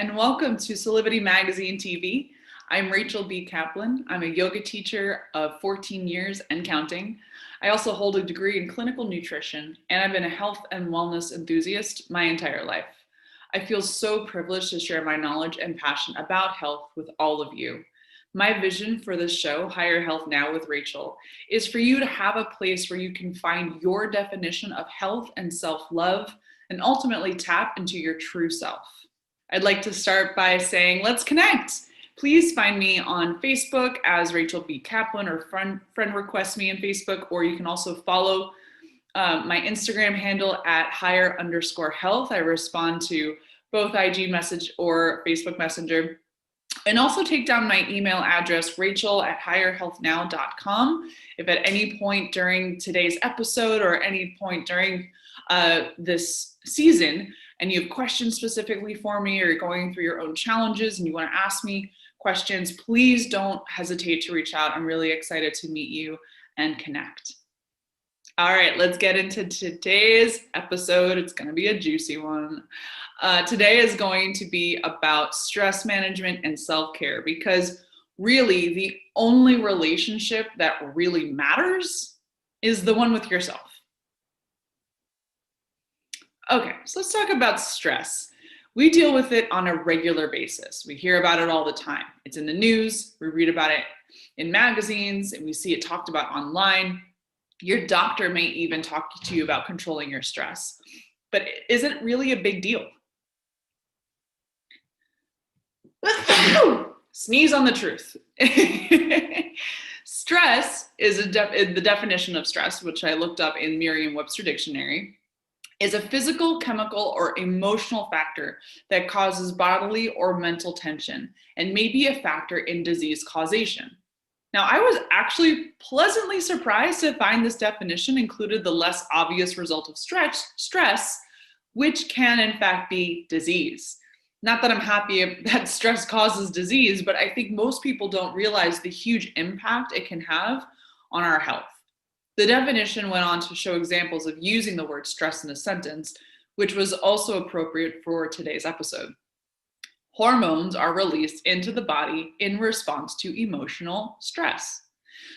and welcome to Solidity Magazine TV. I'm Rachel B. Kaplan. I'm a yoga teacher of 14 years and counting. I also hold a degree in clinical nutrition, and I've been a health and wellness enthusiast my entire life. I feel so privileged to share my knowledge and passion about health with all of you. My vision for this show, Higher Health Now with Rachel, is for you to have a place where you can find your definition of health and self-love and ultimately tap into your true self. I'd like to start by saying, let's connect. Please find me on Facebook as Rachel B. Kaplan, or friend request me on Facebook, or you can also follow my Instagram handle at higher_health. I respond to both IG message or Facebook Messenger. And also take down my email address, rachel@higherhealthnow.com. If at any point during today's episode or any point during this season, and you have questions specifically for me, or you're going through your own challenges and you want to ask me questions, please don't hesitate to reach out. I'm really excited to meet you and connect. All right, let's get into today's episode. It's going to be a juicy one. Today is going to be about stress management and self-care, because really the only relationship that really matters is the one with yourself. Okay, so let's talk about stress. We deal with it on a regular basis. We hear about it all the time. It's in the news, we read about it in magazines, and we see it talked about online. Your doctor may even talk to you about controlling your stress. But is it really a big deal? Sneeze on the truth. Stress is the definition of stress, which I looked up in Merriam-Webster Dictionary, is a physical, chemical, or emotional factor that causes bodily or mental tension and may be a factor in disease causation. Now, I was actually pleasantly surprised to find this definition included the less obvious result of stress, which can in fact be disease. Not that I'm happy that stress causes disease, but I think most people don't realize the huge impact it can have on our health. The definition went on to show examples of using the word stress in a sentence, which was also appropriate for today's episode. Hormones are released into the body in response to emotional stress.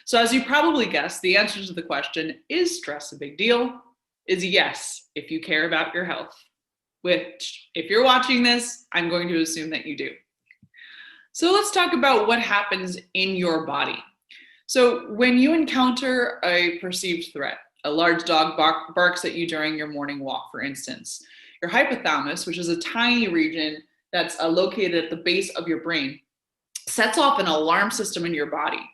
So as you probably guessed, the answer to the question, is stress a big deal, is yes, if you care about your health. Which, if you're watching this, I'm going to assume that you do. So let's talk about what happens in your body. So when you encounter a perceived threat, a large dog barks at you during your morning walk, for instance, your hypothalamus, which is a tiny region that's located at the base of your brain, sets off an alarm system in your body.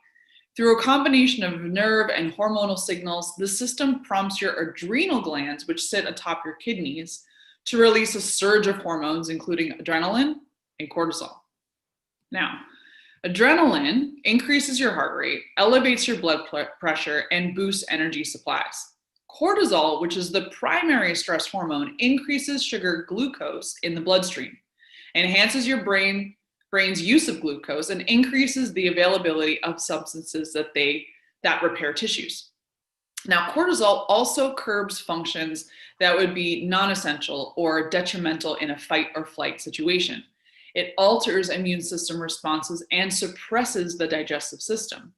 Through a combination of nerve and hormonal signals, the system prompts your adrenal glands, which sit atop your kidneys, to release a surge of hormones, including adrenaline and cortisol. Now, adrenaline increases your heart rate, elevates your blood pressure, and boosts energy supplies. Cortisol, which is the primary stress hormone, increases sugar glucose in the bloodstream, enhances your brain's use of glucose, and increases the availability of substances that repair tissues. Now, cortisol also curbs functions that would be non-essential or detrimental in a fight or flight situation. It alters immune system responses and suppresses the digestive system,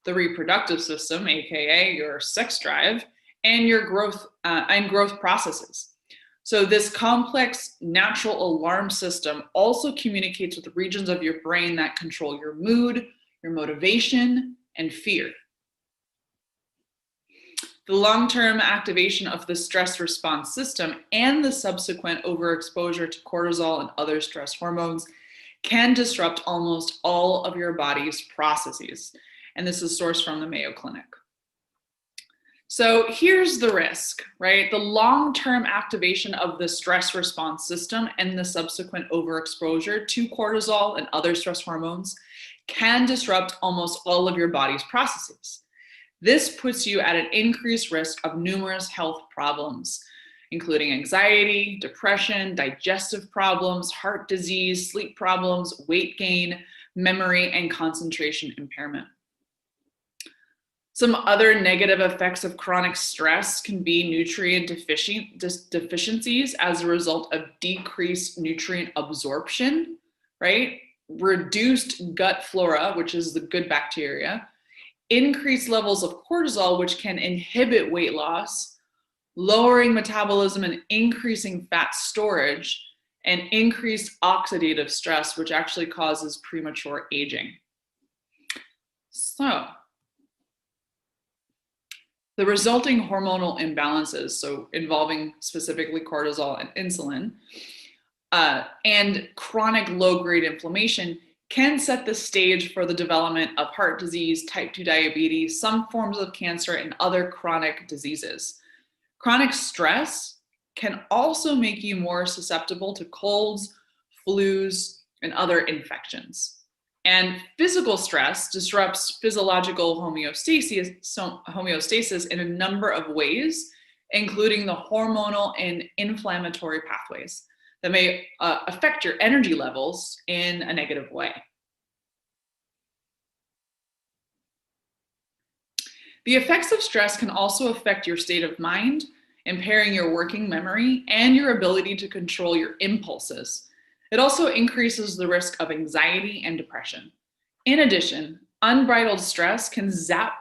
the reproductive system, aka your sex drive, and your growth processes. So this complex natural alarm system also communicates with regions of your brain that control your mood, your motivation, and fear. The long-term activation of the stress response system and the subsequent overexposure to cortisol and other stress hormones can disrupt almost all of your body's processes. And this is sourced from the Mayo Clinic. So here's the risk, right? The long-term activation of the stress response system and the subsequent overexposure to cortisol and other stress hormones can disrupt almost all of your body's processes. This puts you at an increased risk of numerous health problems, including anxiety, depression, digestive problems, heart disease, sleep problems, weight gain, memory, and concentration impairment. Some other negative effects of chronic stress can be nutrient deficiencies as a result of decreased nutrient absorption, right? Reduced gut flora, which is the good bacteria, increased levels of cortisol, which can inhibit weight loss, lowering metabolism and increasing fat storage, and increased oxidative stress, which actually causes premature aging. So, the resulting hormonal imbalances, so involving specifically cortisol and insulin, and chronic low-grade inflammation can set the stage for the development of heart disease, type 2 diabetes, some forms of cancer, and other chronic diseases. Chronic stress can also make you more susceptible to colds, flus, and other infections. And physical stress disrupts physiological homeostasis in a number of ways, including the hormonal and inflammatory pathways that may affect your energy levels in a negative way. The effects of stress can also affect your state of mind, impairing your working memory and your ability to control your impulses. It also increases the risk of anxiety and depression. In addition, unbridled stress can sap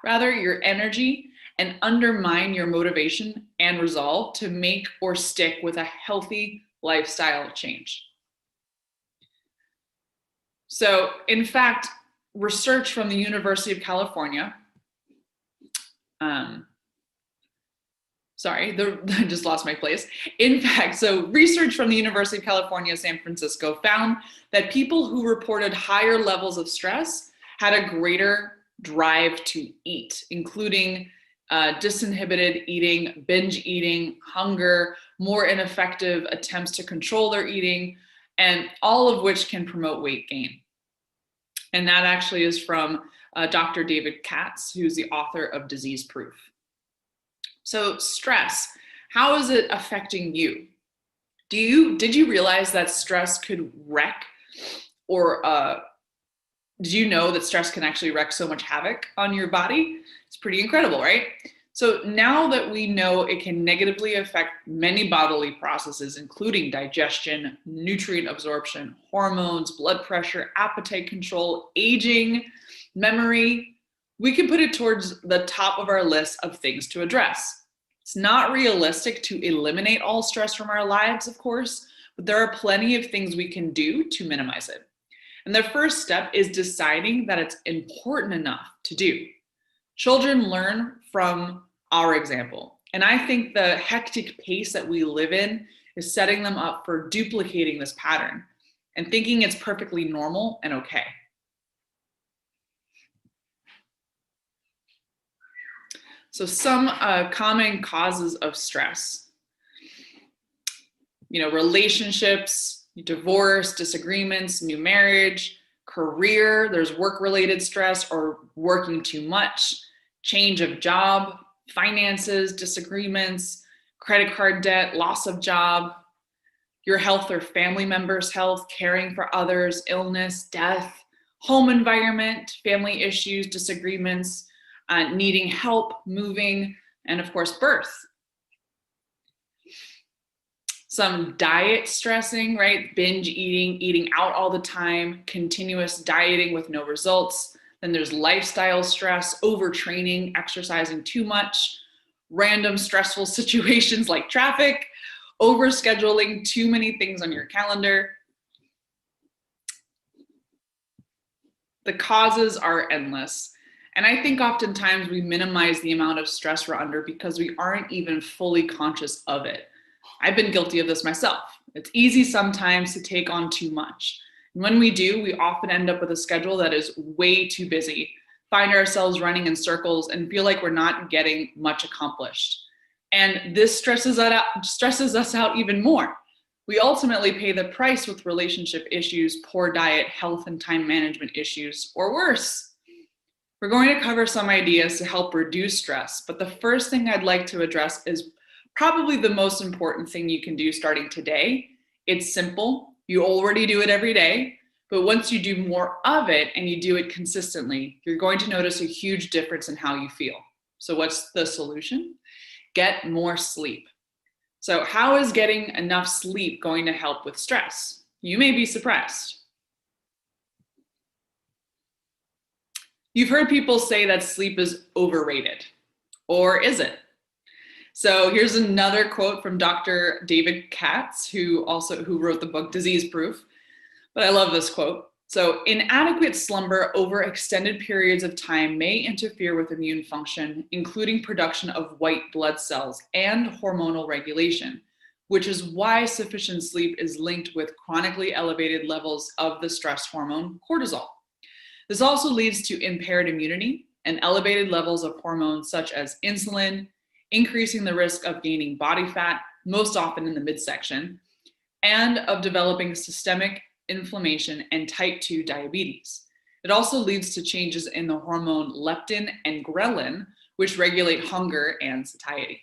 your energy and undermine your motivation and resolve to make or stick with a healthy lifestyle change. So, in fact, research from the University of California, I just lost my place. In fact, so research from the University of California, San Francisco found that people who reported higher levels of stress had a greater drive to eat, including disinhibited eating, binge eating, hunger, more ineffective attempts to control their eating, and all of which can promote weight gain. And that actually is from Dr. David Katz, who's the author of Disease Proof. So stress, how is it affecting you? Did you realize that stress could wreak, or did you know that stress can actually wreak so much havoc on your body? It's pretty incredible, right? So now that we know it can negatively affect many bodily processes, including digestion, nutrient absorption, hormones, blood pressure, appetite control, aging, memory, we can put it towards the top of our list of things to address. It's not realistic to eliminate all stress from our lives, of course, but there are plenty of things we can do to minimize it. And the first step is deciding that it's important enough to do. Children learn from our example. And I think the hectic pace that we live in is setting them up for duplicating this pattern and thinking it's perfectly normal and okay. So some common causes of stress, relationships, divorce, disagreements, new marriage, career, there's work-related stress or working too much, change of job, finances, disagreements, credit card debt, loss of job, your health or family members' health, caring for others, illness, death, home environment, family issues, disagreements, needing help, moving, and of course, birth. Some diet stressing, right? Binge eating, eating out all the time, continuous dieting with no results. Then there's lifestyle stress, overtraining, exercising too much, random stressful situations like traffic, overscheduling too many things on your calendar. The causes are endless. And I think oftentimes we minimize the amount of stress we're under because we aren't even fully conscious of it. I've been guilty of this myself. It's easy sometimes to take on too much. And when we do, we often end up with a schedule that is way too busy, find ourselves running in circles and feel like we're not getting much accomplished. And this stresses us out even more. We ultimately pay the price with relationship issues, poor diet, health and time management issues, or worse. We're going to cover some ideas to help reduce stress, but the first thing I'd like to address is probably the most important thing you can do starting today. It's simple. You already do it every day, But once you do more of it and you do it consistently, you're going to notice a huge difference in how you feel. So what's the solution? Get more sleep. So how is getting enough sleep going to help with stress? You may be surprised. You've heard people say that sleep is overrated, or is it? So here's another quote from Dr. David Katz, who wrote the book Disease Proof. But I love this quote. So, inadequate slumber over extended periods of time may interfere with immune function, including production of white blood cells and hormonal regulation, which is why sufficient sleep is linked with chronically elevated levels of the stress hormone cortisol. This also leads to impaired immunity and elevated levels of hormones such as insulin, increasing the risk of gaining body fat, most often in the midsection, and of developing systemic inflammation and type 2 diabetes. It also leads to changes in the hormone leptin and ghrelin, which regulate hunger and satiety.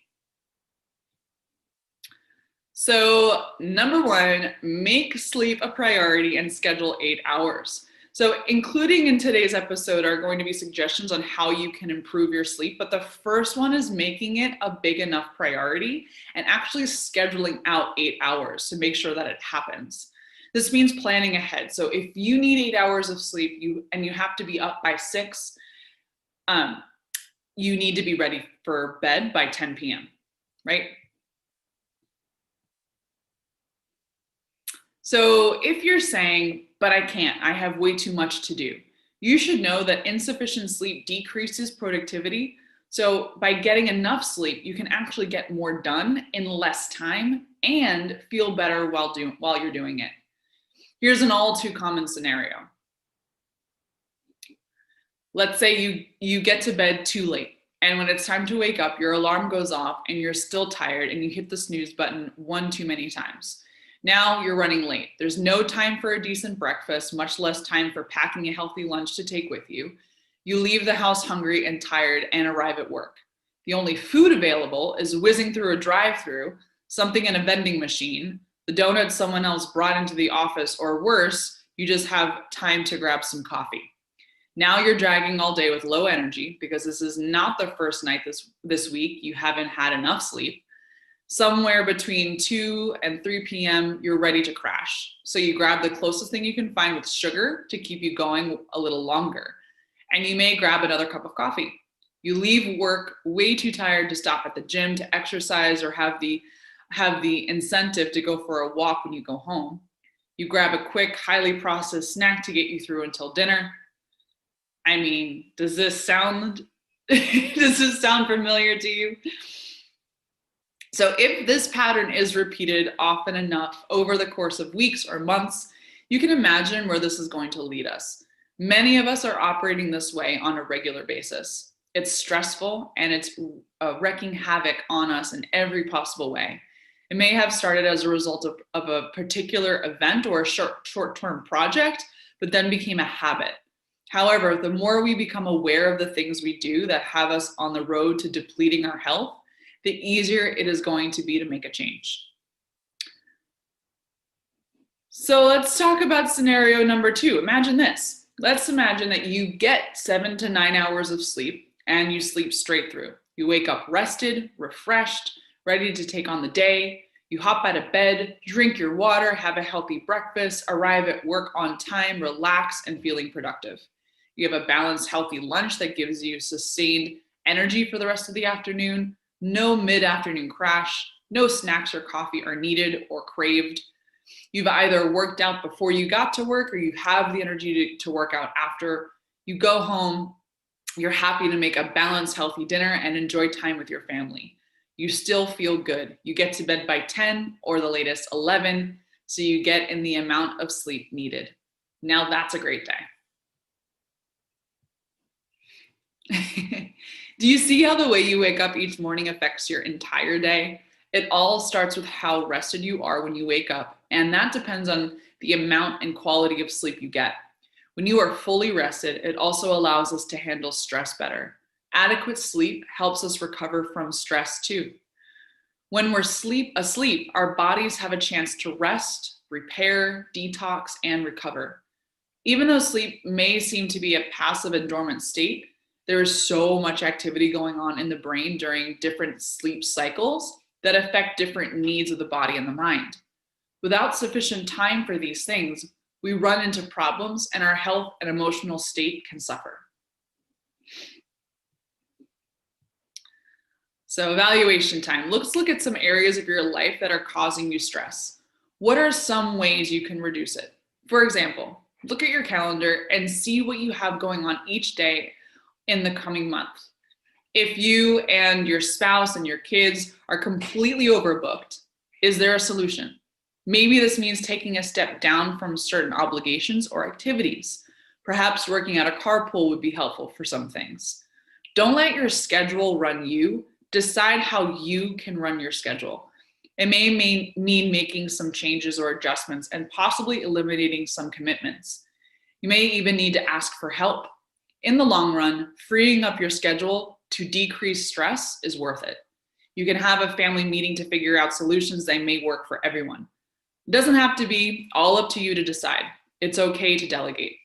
So, number one, make sleep a priority and schedule 8 hours. So, including in today's episode are going to be suggestions on how you can improve your sleep, but the first one is making it a big enough priority and actually scheduling out 8 hours to make sure that it happens. This means planning ahead. So if you need 8 hours of sleep and you have to be up by 6, you need to be ready for bed by 10 p.m., right? So if you're saying, but I can't, I have way too much to do, you should know that insufficient sleep decreases productivity. So by getting enough sleep, you can actually get more done in less time and feel better while you're doing it. Here's an all too common scenario. Let's say you get to bed too late, and when it's time to wake up, your alarm goes off and you're still tired and you hit the snooze button one too many times. Now you're running late. There's no time for a decent breakfast, much less time for packing a healthy lunch to take with you. You leave the house hungry and tired and arrive at work. The only food available is whizzing through a drive-through, something in a vending machine, the donuts someone else brought into the office, or worse, you just have time to grab some coffee. Now you're dragging all day with low energy because this is not the first night this week you haven't had enough sleep. Somewhere between 2 and 3 p.m., you're ready to crash. So you grab the closest thing you can find with sugar to keep you going a little longer. And you may grab another cup of coffee. You leave work way too tired to stop at the gym to exercise or have the incentive to go for a walk when you go home. You grab a quick, highly processed snack to get you through until dinner. I mean, does this sound familiar to you? So if this pattern is repeated often enough over the course of weeks or months, you can imagine where this is going to lead us. Many of us are operating this way on a regular basis. It's stressful and it's wreaking havoc on us in every possible way. It may have started as a result of a particular event or a short-term project, but then became a habit. However, the more we become aware of the things we do that have us on the road to depleting our health, the easier it is going to be to make a change. So let's talk about scenario number 2. Imagine this. Let's imagine that you get 7 to 9 hours of sleep and you sleep straight through. You wake up rested, refreshed, ready to take on the day. You hop out of bed, drink your water, have a healthy breakfast, arrive at work on time, relax, and feeling productive. You have a balanced, healthy lunch that gives you sustained energy for the rest of the afternoon. No mid-afternoon crash. No snacks or coffee are needed or craved. You've either worked out before you got to work or you have the energy to work out after. You go home, you're happy to make a balanced, healthy dinner and enjoy time with your family. You still feel good. You get to bed by 10 or the latest 11, so you get in the amount of sleep needed. Now that's a great day. Do you see how the way you wake up each morning affects your entire day? It all starts with how rested you are when you wake up, and that depends on the amount and quality of sleep you get. When you are fully rested, it also allows us to handle stress better. Adequate sleep helps us recover from stress too. When we're asleep, our bodies have a chance to rest, repair, detox, and recover. Even though sleep may seem to be a passive and dormant state, there is so much activity going on in the brain during different sleep cycles that affect different needs of the body and the mind. Without sufficient time for these things, we run into problems and our health and emotional state can suffer. So evaluation time. Let's look at some areas of your life that are causing you stress. What are some ways you can reduce it? For example, look at your calendar and see what you have going on each day in the coming month. If you and your spouse and your kids are completely overbooked, is there a solution? Maybe this means taking a step down from certain obligations or activities. Perhaps working out a carpool would be helpful for some things. Don't let your schedule run you. Decide how you can run your schedule. It may mean making some changes or adjustments and possibly eliminating some commitments. You may even need to ask for help. In the long run, freeing up your schedule to decrease stress is worth it. You can have a family meeting to figure out solutions that may work for everyone. It doesn't have to be all up to you to decide. It's okay to delegate.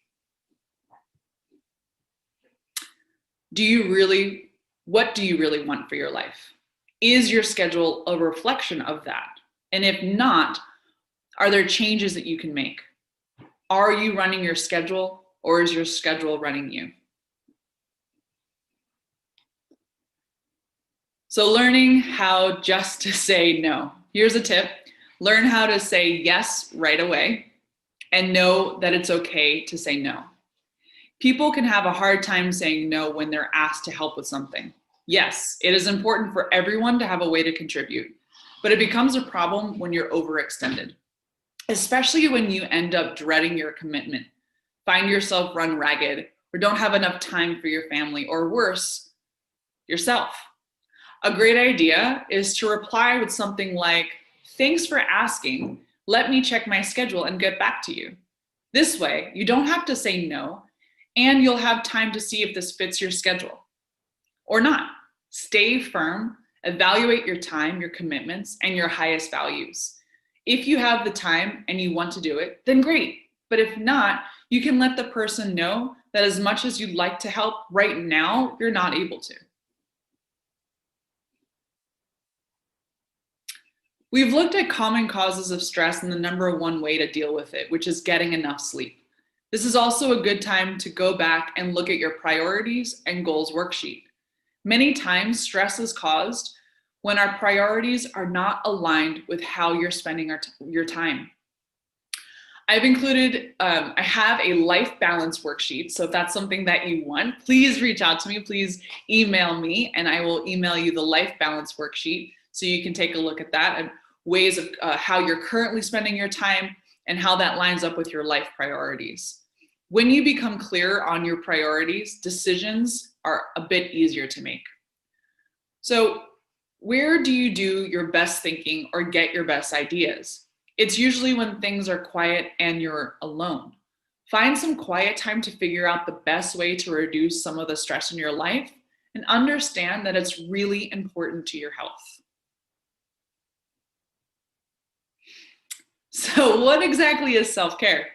What do you really want for your life? Is your schedule a reflection of that? And if not, are there changes that you can make? Are you running your schedule or is your schedule running you? So learning how just to say no. Here's a tip. Learn how to say yes right away and know that it's okay to say no. People can have a hard time saying no when they're asked to help with something. Yes, it is important for everyone to have a way to contribute, but it becomes a problem when you're overextended, especially when you end up dreading your commitment, find yourself run ragged, or don't have enough time for your family, or worse, yourself. A great idea is to reply with something like, "Thanks for asking. Let me check my schedule and get back to you." This way, you don't have to say no, and you'll have time to see if this fits your schedule or not. Stay firm, evaluate your time, your commitments, and your highest values. If you have the time and you want to do it, then great. But if not, you can let the person know that as much as you'd like to help right now, you're not able to. We've looked at common causes of stress and the number one way to deal with it, which is getting enough sleep. This is also a good time to go back and look at your priorities and goals worksheet. Many times, stress is caused when our priorities are not aligned with how you're spending your time. I've included, I have a life balance worksheet. So if that's something that you want, please reach out to me. Please email me and I will email you the life balance worksheet so you can take a look at that and ways of how you're currently spending your time and how that lines up with your life priorities. When you become clear on your priorities, decisions are a bit easier to make. So where do you do your best thinking or get your best ideas? It's usually when things are quiet and you're alone. Find some quiet time to figure out the best way to reduce some of the stress in your life and understand that it's really important to your health. So what exactly is self-care?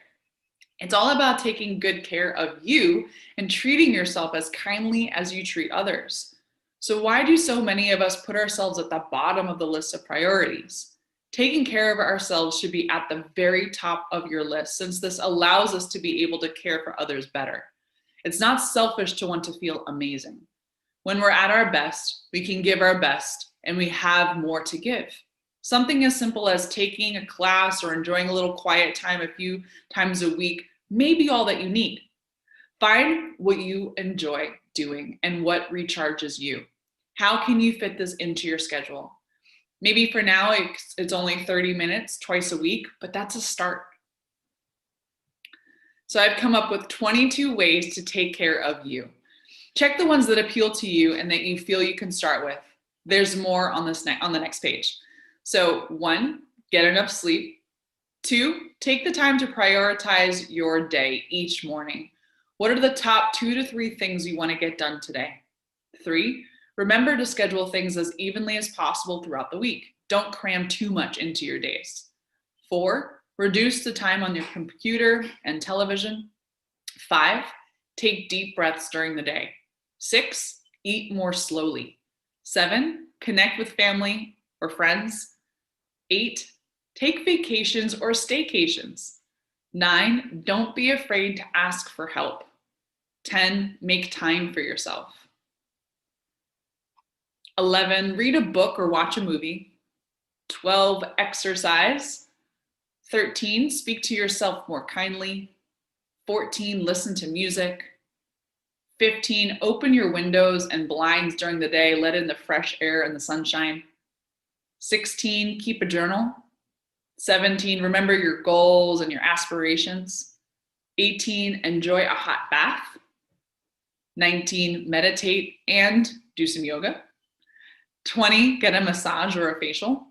It's all about taking good care of you and treating yourself as kindly as you treat others. So why do so many of us put ourselves at the bottom of the list of priorities? Taking care of ourselves should be at the very top of your list, since this allows us to be able to care for others better. It's not selfish to want to feel amazing. When we're at our best, we can give our best and we have more to give. Something as simple as taking a class or enjoying a little quiet time a few times a week may be all that you need. Find what you enjoy doing and what recharges you. How can you fit this into your schedule? Maybe for now, it's only 30 minutes twice a week, but that's a start. So I've come up with 22 ways to take care of you. Check the ones that appeal to you and that you feel you can start with. There's more on the next page. So 1, get enough sleep. 2, take the time to prioritize your day each morning. What are the top 2 to 3 things you want to get done today? 3, remember to schedule things as evenly as possible throughout the week. Don't cram too much into your days. 4, reduce the time on your computer and television. 5, take deep breaths during the day. 6, eat more slowly. 7, connect with family or friends. 8, take vacations or staycations. 9, don't be afraid to ask for help. 10, make time for yourself. 11, read a book or watch a movie. 12, exercise. 13, speak to yourself more kindly. 14, listen to music. 15, open your windows and blinds during the day, let in the fresh air and the sunshine. 16, keep a journal. 17, remember your goals and your aspirations. 18, enjoy a hot bath. 19, meditate and do some yoga. 20, get a massage or a facial.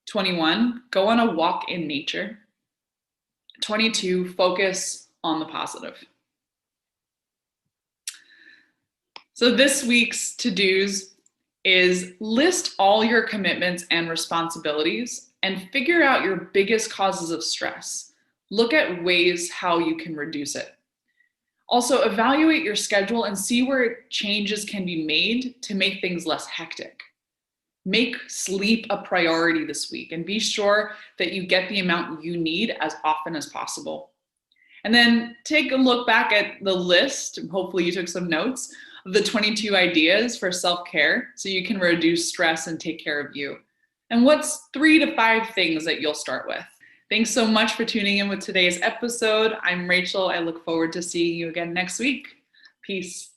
21, go on a walk in nature. 22, focus on the positive. So this week's to-dos is list all your commitments and responsibilities and figure out your biggest causes of stress. Look at ways how you can reduce it. Also, evaluate your schedule and see where changes can be made to make things less hectic. Make sleep a priority this week and be sure that you get the amount you need as often as possible. And then take a look back at the list, hopefully you took some notes, of the 22 ideas for self-care so you can reduce stress and take care of you. And what's 3 to 5 things that you'll start with? Thanks so much for tuning in with today's episode. I'm Rachel. I look forward to seeing you again next week. Peace.